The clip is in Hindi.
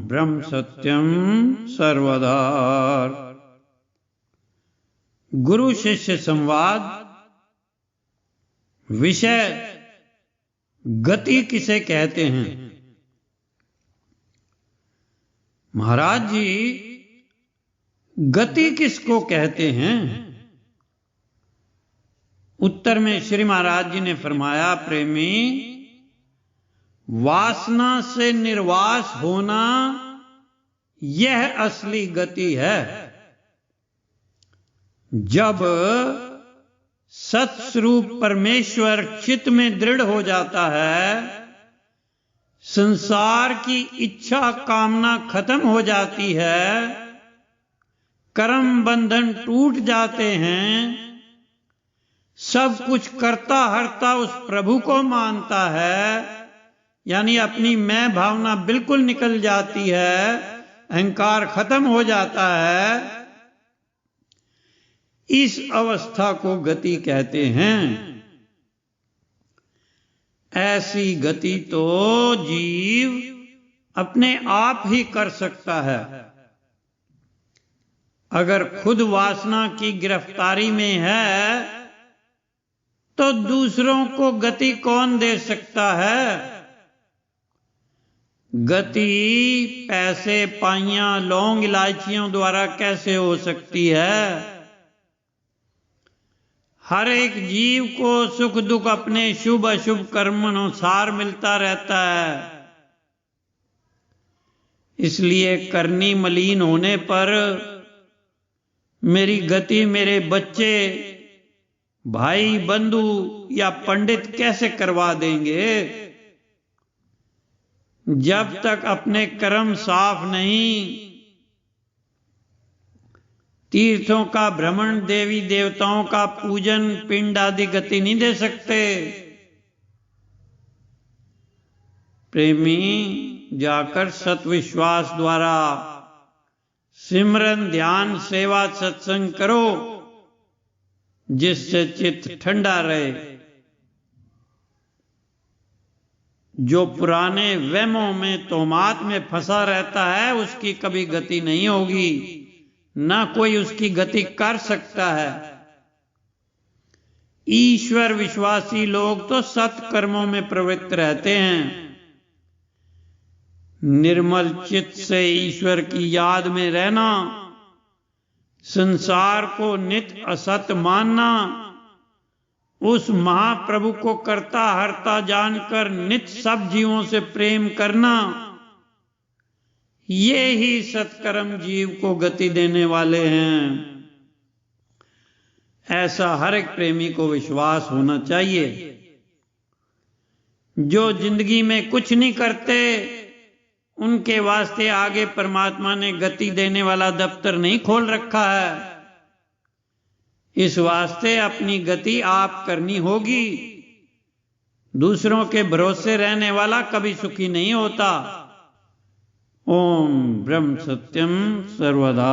ब्रह्म सत्यम सर्वदा। गुरु शिष्य संवाद। विषय गति किसे कहते हैं। महाराज जी, गति किसको कहते हैं। उत्तर में श्री महाराज जी ने फरमाया, प्रेमी, वासना से निर्वास होना यह असली गति है। जब सत्स्वरूप परमेश्वर चित्त में दृढ़ हो जाता है, संसार की इच्छा कामना खत्म हो जाती है, कर्म बंधन टूट जाते हैं, सब कुछ करता हरता उस प्रभु को मानता है, यानी अपनी मैं भावना बिल्कुल निकल जाती है, अहंकार खत्म हो जाता है, इस अवस्था को गति कहते हैं। ऐसी गति तो जीव अपने आप ही कर सकता है। अगर खुद वासना की गिरफ्तारी में है तो दूसरों को गति कौन दे सकता है। गति पैसे पाइयां लौंग इलायचियों द्वारा कैसे हो सकती है। हर एक जीव को सुख दुख अपने शुभ अशुभ कर्म अनुसार मिलता रहता है। इसलिए करनी मलिन होने पर मेरी गति मेरे बच्चे, भाई बंधु या पंडित कैसे करवा देंगे। जब तक अपने कर्म साफ नहीं, तीर्थों का भ्रमण, देवी देवताओं का पूजन, पिंड आदि गति नहीं दे सकते। प्रेमी, जाकर सत्विश्वास द्वारा सिमरन ध्यान सेवा सत्संग करो, जिससे चित्त ठंडा रहे। जो पुराने वहमों में तोहमात में फंसा रहता है, उसकी कभी गति नहीं होगी, ना कोई उसकी गति कर सकता है। ईश्वर विश्वासी लोग तो सत्कर्मों में प्रवृत्त रहते हैं। निर्मल चित्त से ईश्वर की याद में रहना, संसार को नित्य असत मानना, उस महाप्रभु को करता हरता जानकर नित्य सब जीवों से प्रेम करना, ये ही सत्कर्म जीव को गति देने वाले हैं। ऐसा हर एक प्रेमी को विश्वास होना चाहिए। जो जिंदगी में कुछ नहीं करते, उनके वास्ते आगे परमात्मा ने गति देने वाला दफ्तर नहीं खोल रखा है। इस वास्ते अपनी गति आप करनी होगी। दूसरों के भरोसे रहने वाला कभी सुखी नहीं होता। ओम ब्रह्म सत्यम सर्वदा।